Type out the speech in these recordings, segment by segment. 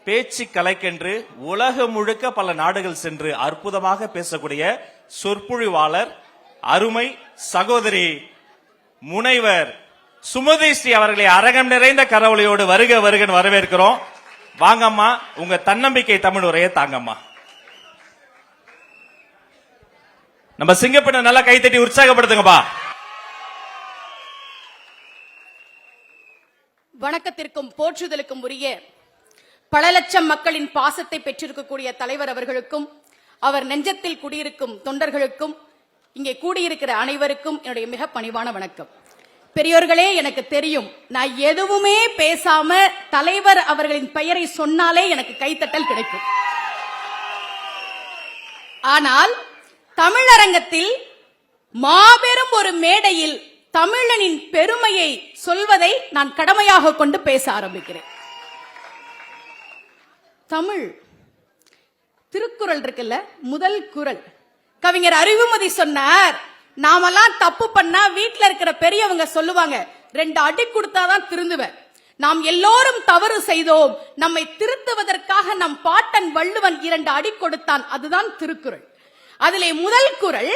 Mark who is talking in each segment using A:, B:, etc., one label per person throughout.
A: பேச்சு கலைக்கென்று உலகம் முழுக்க பல நாடுகள் சென்று அற்புதமாக பேசக்கூடிய சொற்பொழிவாளர் அருமை சகோதரி முனைவர் சுமதி ஸ்ரீ அவர்களை அரங்கம் நிறைந்த கரவொலியோடு வருக வருகன்னு வரவேற்கிறோம். வாங்கம்மா, உங்க தன்னம்பிக்கை தமிழ் உரையை தாங்கம்மா. நம்ம சிங்கப்பெண்ணை நல்லா கைத்தட்டி உற்சாகப்படுத்துங்கப்பா.
B: வணக்கத்திற்கும் போற்றுதலுக்கும் உரிய பல லட்சம் மக்களின் பாசத்தை பெற்றிருக்கக்கூடிய தலைவர் அவர்களுக்கும், அவர் நெஞ்சத்தில் குடியிருக்கும் தொண்டர்களுக்கும், இங்கே கூடியிருக்கிற அனைவருக்கும் என்னுடைய மிக பணிவான வணக்கம். பெரியோர்களே, எனக்கு தெரியும், நான் எதுவுமே பேசாம தலைவர் அவர்களின் பெயரை சொன்னாலே எனக்கு கைத்தட்டல் கிடைக்கும். ஆனால் தமிழரங்கத்தில் மாபெரும் ஒரு மேடையில் தமிழனின் பெருமையை சொல்வதை நான் கடமையாக கொண்டு பேச ஆரம்பிக்கிறேன். தமிழ் திருக்குறள் இருக்குல்ல, முதல் குறள் கவிஞர் அறிவுமதி சொன்னார், நாமெல்லாம் தப்பு பண்ணா வீட்டுல இருக்கிற பெரியவங்க சொல்லுவாங்க, 2 அடி கொடுத்தாதான் திருந்துவேன். நாம் எல்லோரும் தவறு செய்தோம், நம்மை திருத்துவதற்காக நம் பாட்டன் வள்ளுவன் 2 அடி கொடுத்தான். அதுதான் திருக்குறள். அதிலே முதல் குறள்,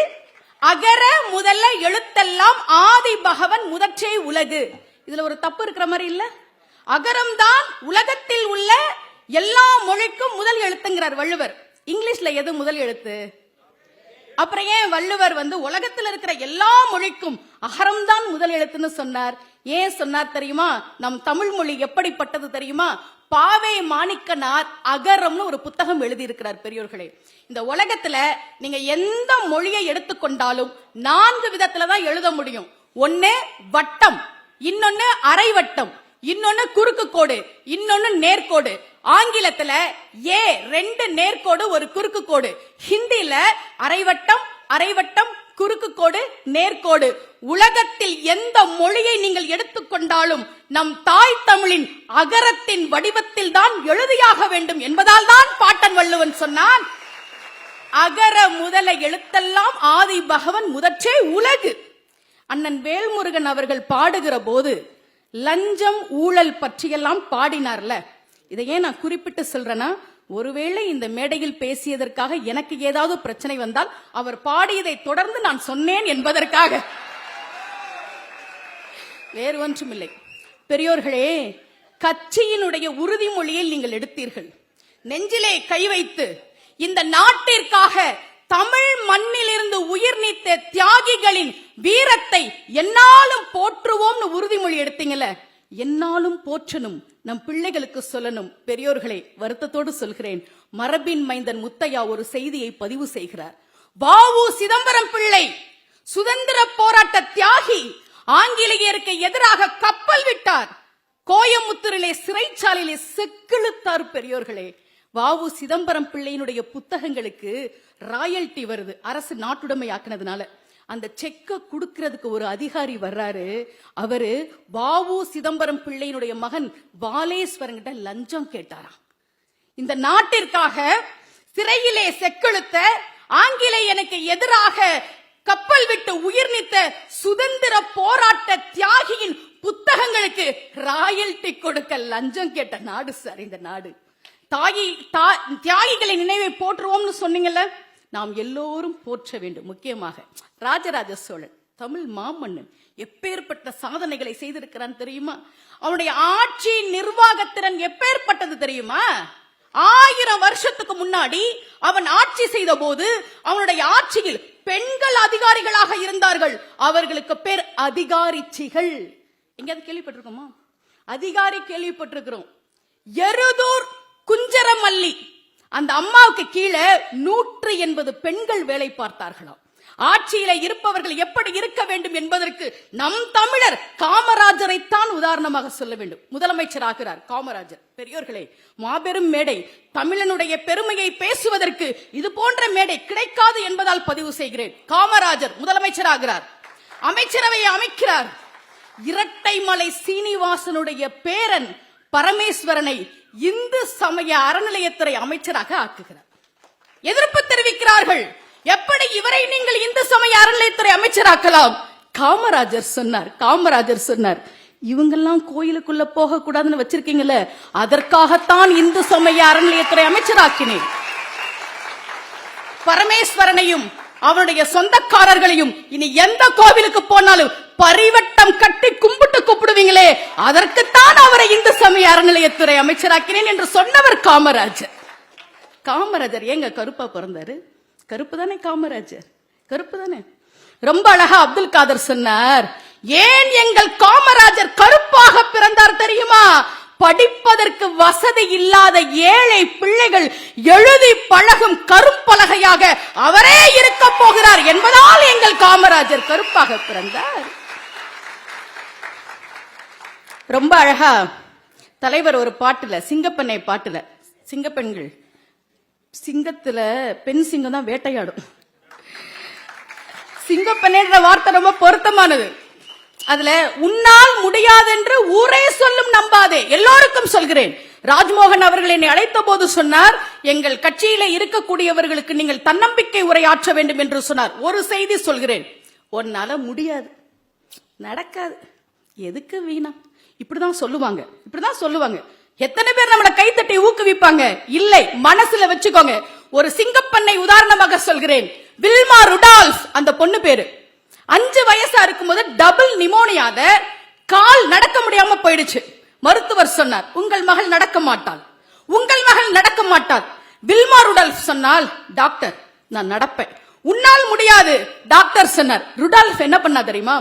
B: அகர முதல்ல எழுத்தெல்லாம் ஆதி பகவன் முதற்றே உலகு. இதுல ஒரு தப்பு இருக்கிற மாதிரி இல்ல. அகரம்தான் உலகத்தில் உள்ள எல்லா மொழிக்கும் முதல் எழுத்துங்கிறார் வள்ளுவர். இங்கிலீஷ்ல எது முதல் எழுத்து? அப்புறம் ஏன் வள்ளுவர் உலகத்தில் இருக்கிற எல்லா மொழிக்கும் அகரம்தான் முதல் எழுத்துன்னு சொன்னார்? ஏன் சொன்னார் தெரியுமா? நம் தமிழ் மொழி எப்படிப்பட்டது தெரியுமா? பாவே மாணிக்கனார் அகரம்னு ஒரு புத்தகம் எழுதியிருக்கிறார். பெரியோர்களே, இந்த உலகத்துல நீங்க எந்த மொழியை எடுத்துக்கொண்டாலும் 4 விதத்துல தான் எழுத முடியும். ஒன்னு வட்டம், இன்னொன்னு அரை வட்டம், இன்னொன்னு குறுக்கு கோடு, இன்னொன்னு நேர்கோடு. ஆங்கிலத்துல 2 நேர்கோடு, ஒரு குறுக்கு கோடு. ஹிந்தியில அரைவட்டம், அரைவட்டம், குறுக்கு கோடு, நேர்கோடு. உலகத்தில் எந்த மொழியை நீங்கள் எடுத்துக்கொண்டாலும் நம் தாய் தமிழின் அகரத்தின் வடிவத்தில் தான் எழுதியாக வேண்டும் என்பதால் தான் பாட்டன் வள்ளுவன் சொன்னான், அகர முதல எழுத்தெல்லாம் ஆதி பகவன் முதற்றே உலகு. அண்ணன் வேல்முருகன் அவர்கள் பாடுகிற போது லஞ்சம் ஊழல் பற்றியெல்லாம் பாடினார்ல. இதையே நான் குறிப்பிட்டு சொல்றேன்னா, ஒருவேளை இந்த மேடையில் பேசியதற்காக எனக்கு ஏதாவது பிரச்சனை வந்தால் அவர் பாடியதை தொடர்ந்து நான் சொன்னேன் என்பதற்காக, வேறு ஒன்றுமில்லை. பெரியோர்களே, கட்சியினுடைய உறுதிமொழியை நீங்கள் எடுத்தீர்கள். நெஞ்சிலே கை வைத்து இந்த நாட்டிற்காக தமிழ் மண்ணிலிருந்து உயிர் நீத்த தியாகிகளின் வீரத்தை என்னாலும் போற்றுவோம்னு உறுதிமொழி எடுத்தீங்கல்ல, என்னாலும் போற்றணும், நம் பிள்ளைகளுக்கு சொல்லணும். பெரியோர்களே, வருத்தத்தோடு சொல்கிறேன், மரபின் மைந்தன் முத்தையா ஒரு செய்தியை பதிவு செய்கிறார். வ.உ. சிதம்பரம் பிள்ளை சுதந்திர போராட்ட தியாகி, ஆங்கிலேயருக்கு எதிராக கப்பல் விட்டார், கோயமுத்தூரிலே சிறைச்சாலையிலே செக்கிழுத்தார். பெரியோர்களே, வ.உ. சிதம்பரம் பிள்ளையினுடைய புத்தகங்களுக்கு ராயல்டி வருது, அரசு நாட்டுடைமை ஆக்கினதுனால. அந்த செக்க குடுக்கிறதுக்கு ஒரு அதிகாரி வர்றாரு. அவரு வ.உ. சிதம்பரம் பிள்ளையினுடைய மகன் பாலேஸ்வரன் கிட்ட லஞ்சம் கேட்டாராம். இந்த நாட்டிற்காக சிறையிலே செக்கெழுத்த, ஆங்கிலேயனுக்கு எதிராக கப்பல் விட்டு உயிர் நீத்த சுதந்திர போராட்ட தியாகியின் புத்தகங்களுக்கு ராயல்டி கொடுக்க லஞ்சம் கேட்ட நாடு சார் இந்த நாடு. தியாகிகளின் நினைவை போற்றுவோம்னு சொன்னீங்கல்ல, நாம் எல்லோரும் போற்ற வேண்டும். முக்கியமாக ராஜராஜ சோழன், தமிழ் மாமன்னன், எப்பேற்பட்ட சாதனைகளை செய்திருக்கிறான் தெரியுமா? அவனுடைய ஆட்சி நிர்வாகத்திறன் எப்பேற்பட்டது தெரியுமா? 1000 வருஷத்துக்கு முன்னாடி அவன் ஆட்சி செய்த போது அவனுடைய ஆட்சியில் பெண்கள் அதிகாரிகளாக இருந்தார்கள். அவர்களுக்கு பேர் அதிகாரிச்சிகள். எங்கேயாவது கேள்விப்பட்டிருக்கோமா? அதிகாரி கேள்விப்பட்டிருக்கிறோம். எருதூர் குஞ்சரமல்லி, அந்த அம்மாவுக்கு கீழே 180 பெண்கள் வேலை பார்த்தார்களாம். ஆட்சியில இருப்பவர்கள் எப்படி இருக்க வேண்டும் என்பதற்கு நம் தமிழர் காமராஜரைத்தான் உதாரணமாக சொல்ல வேண்டும். முதலமைச்சர் ஆகிறார் காமராஜர். பெரியோர்களே, மாபெரும் மேடை. தமிழனுடைய பெருமையை பேசுவதற்கு இது போன்ற மேடை கிடைக்காது என்பதால் பதிவு செய்கிறேன். காமராஜர் முதலமைச்சர் ஆகிறார், அமைச்சரவையை அமைக்கிறார். இரட்டைமலை சீனிவாசனுடைய பேரன் பரமேஸ்வரனை இந்து சமய அறநிலையத்துறை அமைச்சராக ஆக்குகிறார். எதிர்ப்பு தெரிவிக்கிறார்கள். எப்படி இவரை நீங்கள் இந்து சமய அறநிலையத்துறை அமைச்சராக்கலாம்? காமராஜர் சொன்னார், இவங்கெல்லாம் கோயிலுக்குள்ள போக கூடாதுன்னு வச்சிருக்கீங்கல்ல, அதற்காகத்தான் இந்து சமய அறநிலையத்துறை அமைச்சராக்கினேன். பரமேஸ்வரனையும் அவருடைய சொந்தக்காரர்களையும் இனி எந்த கோவிலுக்கு போனாலும் பரிவட்டம் கட்டி கும்பிட்டு கூப்பிடுவீங்களே, அதற்குத்தான் அவரை இந்து சமய அறநிலையத்துறை அமைச்சராக்கினேன் என்று சொன்னவர் காமராஜர். காமராஜர் ஏங்க கருப்பா பிறந்தாரு? கருப்பு தானே காமராஜர், கருப்பு தானே. ரொம்ப அழகா அப்துல் காதர் சொன்னார், ஏன் எங்கள் காமராஜர் கருப்பாக பிறந்தார் தெரியுமா? படிப்பதற்கு வசதி இல்லாத ஏழை பிள்ளைகள் எழுதி பழகும் கரும்பலகையாக அவரே இருக்க போகிறார் என்பதால் எங்கள் காமராஜர் கருப்பாக பிறந்தார். ரொம்ப அழகா தலைவர் ஒரு பாட்டுல, சிங்கப்பெண்ணை பாட்டுல, சிங்கப்பெண்கள், சிங்கத்துல பெண் சிங்கம் தான் வேட்டையாடும். சிங்கப்பெண்ணுன்ற வார்த்தை ரொம்ப பொருத்தமானது. அதுல உன்னால் முடியாது என்று ஊரே சொல்லும் நம்பாதே, எல்லோருக்கும் சொல்கிறேன். ராஜ்மோகன் அவர்கள் என்னை அழைத்த போது சொன்னார், எங்கள் கட்சியில இருக்கக்கூடியவர்களுக்கு நீங்கள் தன்னம்பிக்கை உரையாற்ற வேண்டும் என்று சொன்னார். ஒரு செய்தி சொல்கிறேன், உன்னால முடியாது, நடக்காது, எதுக்கு வீணா, இப்படிதான் சொல்லுவாங்க, இப்படிதான் சொல்லுவாங்க. எத்தனை பேர் நம்மள கைத்தட்டி ஊக்குவிப்பாங்க? இல்லை, மனசுல வச்சுக்கோங்க. ஒரு சிங்கப்பெண்ணை உதாரணமாக சொல்கிறேன், வில்மா ருடால்ஃப் அந்த பொண்ணு பேரு. 5 வயசா இருக்கும்போது டபுள் நிமோனியாத கால் நடக்க முடியாம போயிடுச்சு. மருத்துவர் சொன்னார், உங்கள் மகள் நடக்க மாட்டாள், உங்கள் மகள் நடக்க மாட்டாள். வில்மா ருடால்ஃப் சொன்னால், டாக்டர் நான் நடப்பேன். உன்னால் முடியாது, டாக்டர் சொன்னார். ருடால்ஃப் என்ன பண்ணா தெரியுமா?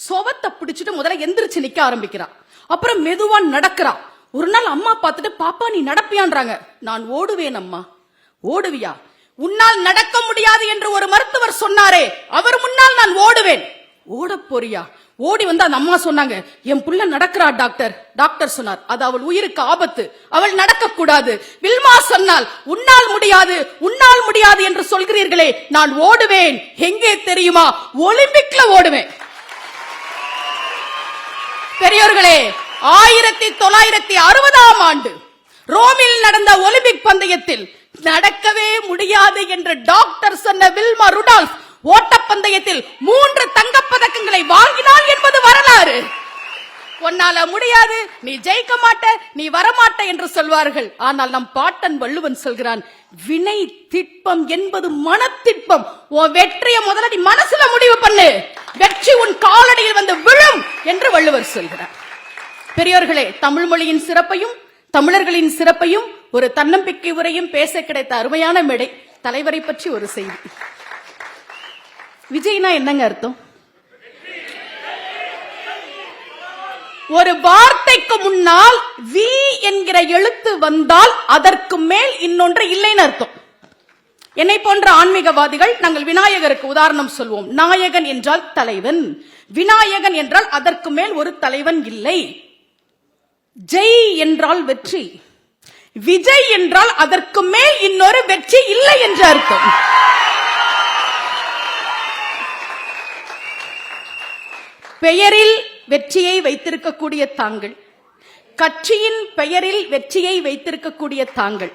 B: சோவத்தை பிடிச்சிட்டு முதல்ல எந்திரிச்சு நிக்க ஆரம்பிக்கிறான், அப்புறம் மெதுவா நடக்கிறான். ஒரு நாள் அம்மா பார்த்துட்டு, பாப்பா நீ நடப்பியான்றாங்க. நான் ஓடுவேன் அம்மா. ஓடுவியா? உன்னால் நடக்க முடியாது என்று ஒரு மருத்துவர் சொன்னாரே, அவர் முன்னால் நான் ஓடுவேன். ஓட போறியா? ஓடி வந்து அந்த அம்மா சொன்னாங்க, என் புள்ள நடக்கிறா டாக்டர். டாக்டர் சொன்னார், அது அவள் உயிருக்கு ஆபத்து, அவள் நடக்க கூடாது. வில்மா சொன்னால், உன்னால் முடியாது, உன்னால் முடியாது என்று சொல்கிறீர்களே, நான் ஓடுவேன். எங்கே தெரியுமா? ஒலிம்பிக்ல ஓடுவேன். பெரியோர்களே, 1960ஆம் ஆண்டு ரோமில் நடந்த ஒலிம்பிக் பந்தயத்தில் நடக்கவே முடியாது என்று டாக்டர் சொன்ன வில்மா ருடால்ஃப் ஓட்டப்பந்தயத்தில் 3 தங்கப்பதக்கங்களை வாங்கினாள் என்பது வரலாறு. உன்னால முடியாது, நீ ஜெயிக்க மாட்ட, நீ வரமாட்ட என்று சொல்வார்கள். ஆனால் நம் பாட்டன் வள்ளுவன் சொல்கிறான், வினை திட்பம் என்பது மனத்திட்பம். உன் வெற்றியை முதல்ல நீ மனசுல முடிவு பண்ணு, வெற்றி உன் காலடியில் வந்து விழும் என்று வள்ளுவர் சொல்கிறார். பெரியோர்களே, தமிழ் மொழியின் சிறப்பையும் தமிழர்களின் சிறப்பையும் ஒரு தன்னம்பிக்கை உரையும் பேச கிடைத்த அருமையான மேடை. தலைவரை பற்றி ஒரு செய்தி. விஜய்னா என்னங்க அர்த்தம்? ஒரு வார்த்தைக்கு முன்னால் வி என்கிற எழுத்து வந்தால் அதற்கு மேல் இன்னொன்று இல்லைன்னு அர்த்தம். என்னை போன்ற ஆன்மீகவாதிகள் நாங்கள் விநாயகருக்கு உதாரணம் சொல்வோம். நாயகன் என்றால் தலைவன், விநாயகன் என்றால் அதற்கு மேல் ஒரு தலைவன் இல்லை. ஜெய் என்றால் வெற்றி, விஜய் என்றால் அதற்கு மேல் இன்னொரு வெற்றி இல்லை என்று அர்த்தம். பெயரில் வெற்றியை வைத்திருக்கக்கூடிய தாங்கள், கட்சியின் பெயரில் வெற்றியை வைத்திருக்கக்கூடிய தாங்கள்,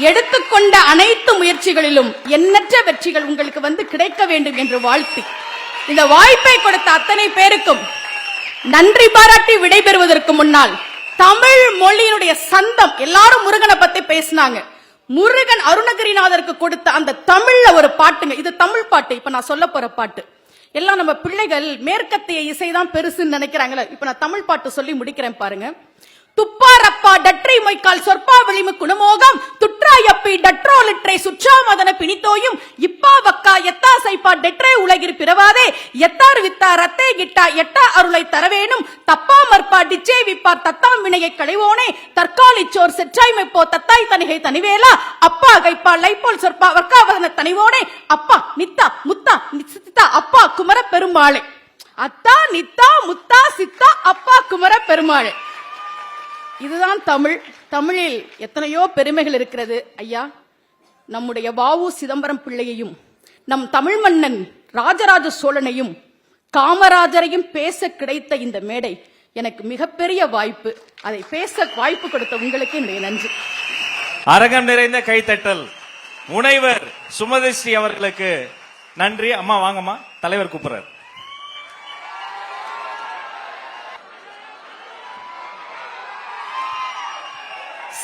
B: எடுத்துக்கொண்ட அனைத்து முயற்சிகளிலும் எண்ணற்ற வெற்றிகள் உங்களுக்கு வந்து கிடைக்க வேண்டும் என்று வாழ்த்தி, இந்த வாய்ப்பை கொடுத்த அத்தனை பேருக்கும் நன்றி பாராட்டி விடைபெறுவதற்கு முன்னால், தமிழ் மொழியினுடைய சந்தம், எல்லாரும் முருகனை பத்தி பேசினாங்க. முருகன் அருணகிரிநாதருக்கு கொடுத்த அந்த தமிழ்ல ஒரு பாட்டுங்க, இது தமிழ் பாட்டு. இப்ப நான் சொல்ல போற பாட்டு எல்லாம் நம்ம பிள்ளைகள் மேற்கத்திய இசைதான் பெருசுன்னு நினைக்கிறாங்களே. இப்ப நான் தமிழ் பாட்டு சொல்லி முடிக்கிறேன் பாருங்க. துப்பாரப்பா டற்றை மொய்க்கால் சொற்பா விளிமு குணமோகம் துற்றாயப்பி டட்ரோலிற்றை சுற்றாமதன பிணித்தோயும் இப்பா வக்கா எத்தா சைப்பா டெட்ரே உலகில் பிறவாதே எத்தார் வித்தா ரத்தே கிட்டா எட்டா அருளை தரவேனும் தப்பா மற்பா டிச்சே விப்பார் தத்தாம் வினையை களைவோனே தற்காலிச்சோர் செற்றாய்மைப்போ தத்தாய் தனிகை தனிவேலா அப்பா கைப்பா லைப்போல் சொற்பா வர்க்காவதன தனிவோனே அப்பா நித்தா முத்தா சித்தா அப்பா குமர பெருமாளே. அத்தா நித்தா முத்தா சித்தா அப்பா குமர பெருமாளே. இதுதான் தமிழ். தமிழில் எத்தனையோ பெருமைகள் இருக்கிறது. ஐயா, நம்முடைய வ.உ. சிதம்பரம் பிள்ளையையும் நம் தமிழ் மன்னன் ராஜராஜ சோழனையும் காமராஜரையும் பேச கிடைத்த இந்த மேடை எனக்கு மிகப்பெரிய வாய்ப்பு. அதை பேச வாய்ப்பு கொடுத்த உங்களுக்கு என்னுடைய நன்றி.
A: அரங்கம் நிறைந்த கைத்தட்டல் முனைவர் சுமதி ஸ்ரீ அவர்களுக்கு நன்றி. அம்மா வாங்கம்மா, தலைவர் கூப்பிடுறார்.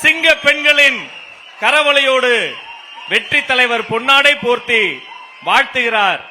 A: சிங்க பெண்களின் கரவொலியோடு வெற்றி தலைவர் பொன்னாடை போர்த்தி வாழ்த்துகிறார்.